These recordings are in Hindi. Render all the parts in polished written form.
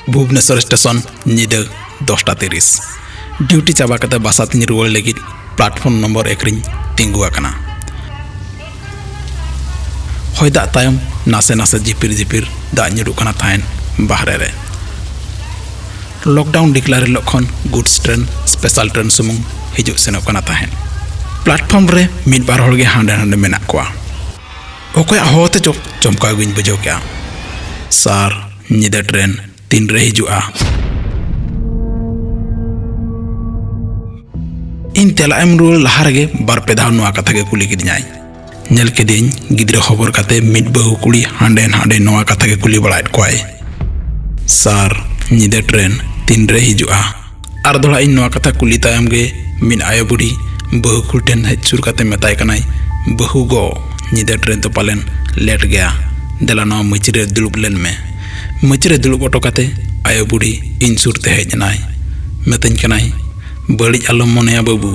भुवनेश्वर स्टेशन ᱧᱤᱫᱟ 10:30 ड्यूटी चाबा कते बासा तीन रुआड़ लगित प्लाटफॉर्म नंबर 1 रिन तिंगु आकना हय दाग तायम नासे नासे जिपिर जिपिर दाग ᱧᱩᱨᱩᱜ कना थायन बाहरे रे लॉकडाउन डिक्लार लखन गुड्स ट्रेन स्पेशल ट्रेन सुमुंग हिजुग सेनोग कना थायन प्लाटफॉर्म रे मिद बार हर गे हांडे हांडे मेना कोआ अकोय होते चमका गुइन बुझो क्या सार ᱧᱤᱫᱟ ट्रेन तीन रे हिजुआ इन तेला एम रुल लहा रेगे बार पे धाव नोआ कथा गे कुली किदियाय नेल केदिन गिद्रा खबर काते मिद बहु कुड़ी हांडे हांडे नोआ कथा गे कुली बड़ायत कोय सार ᱧᱤᱫᱟ ट्रेन तीन रे हिजुआ आर दोड़ा इन नोआ कथा कुली तायम गे मिन आयो बुढ़ी बहु कुलटेन हेचुर काते मेताय कनाय बहु गो ᱧᱤᱫᱟ ट्रेन तो पालेन लेट गया देला नोआ मचिरे दुलुब लेन में मचिरे दुलुब ऑटो काते आयो बुढ़ी इन सुरते हेजनाय मेतन कनाय बड़ी आलम मोनेया बाबू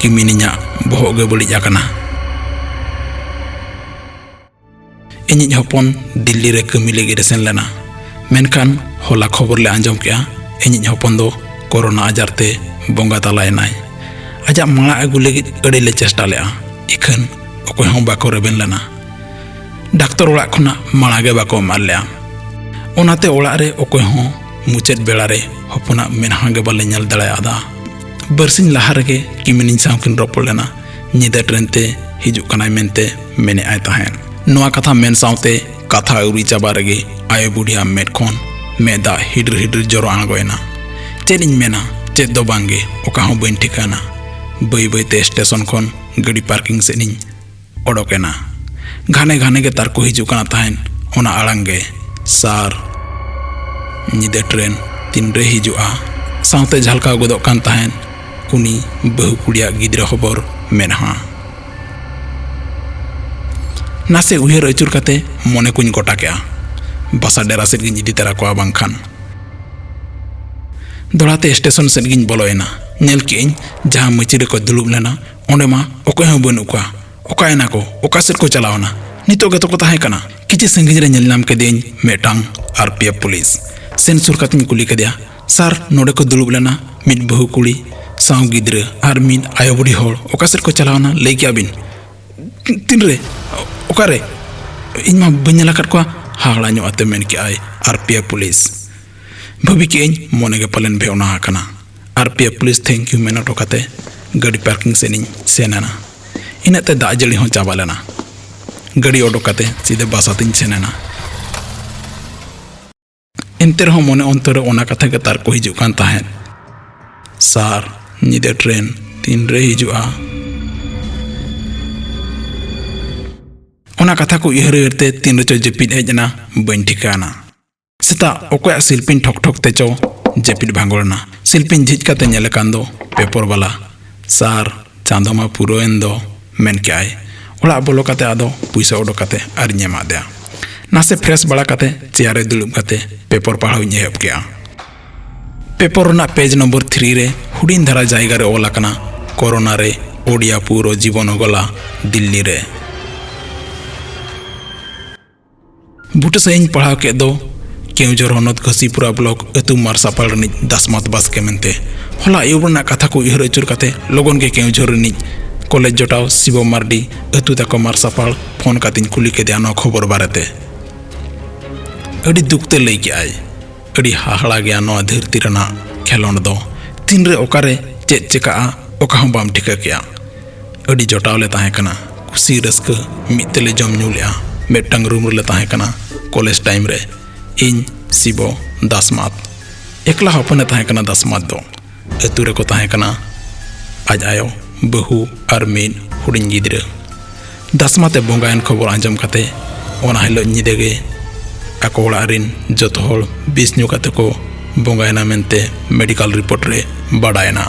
कि मिनिया बहग गे बड़ी आकना इनिज हपन दिल्ली रे कमी लगी सेन लेना मेनखान होला खबर ले आंजम के इनिज हपन दो कोरोना आजार ते बंगा तलायनाय आजा माला आगु लगी अड़ी ले चेष्टा ले इखन अकोय हों बाको रेबेन लेना डाक्टर ओड़ा खना माला गे बाको मार ले ओनाते ओड़ा रे अकोय हों मुचाद बेड़ा रे हपना मेनहा गे बाले नल दड़ायादा बरसिन लहा रेगे किमिनिन सावकिन रोपड़ लेना ᱧᱤᱫᱟ ट्रेन ते हिजुग कनाय मेनते मेने आय ताहेन नोआ कथा मेन सावते कथा उरी चाबा रेगे आयो बुढ़िया मेद खन मेदा हिड्र हिड्र जरो आंगोयना चेदिन मेना चेद दो बांगे ओका हों बइन ठिकाना बई बई ते स्टेशन खन गाड़ी पार्किंग सेनिन ओडोकेना घाने घाने गे तार को हिजुग कना ताहेन ओना आड़ांगे सार ᱧᱤᱫᱟ ट्रेन तीन रे हिजुआ सावते झलका गोदो कान ताहेन कुनी बहु कुड़िया गिद्रा खबर मेनहा नासे उहेर अचुर काते मने कुछ गोटा के बासा डेरा सेट गिन इदी तेरा कोआ बांखान दोड़ाते स्टेशन सेट गिन बोलोयना नेल केइन जहां मचिरे को दुलुब लेना ओंडे मा ओकोय हों बनु कोआ ओकायना को ओका सेट को चलावना नितो गे तो को ताहे कना किछि संगिज रे नेल नाम के देन मेटांग 𝒶𝒽 पुलिस सेन सुर कातिन कुली कदिया सार नोडे को दुलुब लेना मिद बहु कुड़ी साव गिद्रा आर मिद आयो बुढ़ी होड़ ओका सेट को चलावना लई के आबिन तीन रे ओकारे इन मा बन्यला कट को हाड़ा ᱧᱚᱜ आते मेन के आय 𝒶𝒽 पुलिस भाभी के इन मोने के पलन भेवना हाकना 𝒶𝒽 पुलिस थैंक यू मेन ऑटो काते गाड़ी पार्किंग सेनिन सेनाना इनते दा जड़ी हो चाबा लेना गाड़ी ऑटो काते सीधे बासातिन सेनाना इनते रहो मोने अंतर ओना कथा के तार को हिजुग कान ताहेन सार ᱧᱤᱫᱟ ट्रेन तीन रे हिजुआ ओना कथा को इहर इहरते तीन रचो जेपिद हेजना बइन ठिकाना सेता अकोय शिल्पिन ठक ठक ते चो जेपिद भांगोलना शिल्पिन झिज काते नेले कान दो पेपर वाला सार चांदोमा पुरोएन दो मेन के आय ओला बोलो काते आदो पैसा ओडो काते आर नेमा दे नासे फ्रेश बड़ा काते चेयर रे दुलुब काते पेपर पढ़ाव नेहब के पेपर ना पेज नंबर 3 रे हुडिन धारा जायगा रे ओला कना कोरोना रे ओडिया पूरो जीवन गला दिल्ली रे बुट से पढ़ाव के दो केउझर हनत घसीपुरा ब्लॉक अतु मारसापाल रनिज दासमत बास के मेनते होला एवरना कथा को इहर अचुर काते लगन के केउझर रनिज कॉलेज जोटाव शिव मार्डी अतु तक मारसापाल फोन कातिन कुली के दिया खबर बारेते अड़ी दुखते लई के आय अड़ी हाहड़ा गया नोआ धरती रना खेलोंड दो तीन रे ओकारे चेद चेका ओका हम बाम ठिका के अड़ी जोटाव ले ताहे कना खुशी रस्का मितले जम ᱧᱩ लेआ मेटंग रूम रे ताहे कना कॉलेज टाइम रे इन शिवो दासमात एकला हपने ताहे कना दासमात दो अतु रे को ताहे कना आज आयो बहु आर मिन हुडिन गिद्रा दासमाते बोंगायन खबर आंजम काते ओना हिलो ᱧᱤᱫᱟ गे आको ओड़ा रिन जतो होड़ बिस ᱧᱩ काते को बोंगायना मेनते मेडिकल रिपोर्ट रे बाडायना।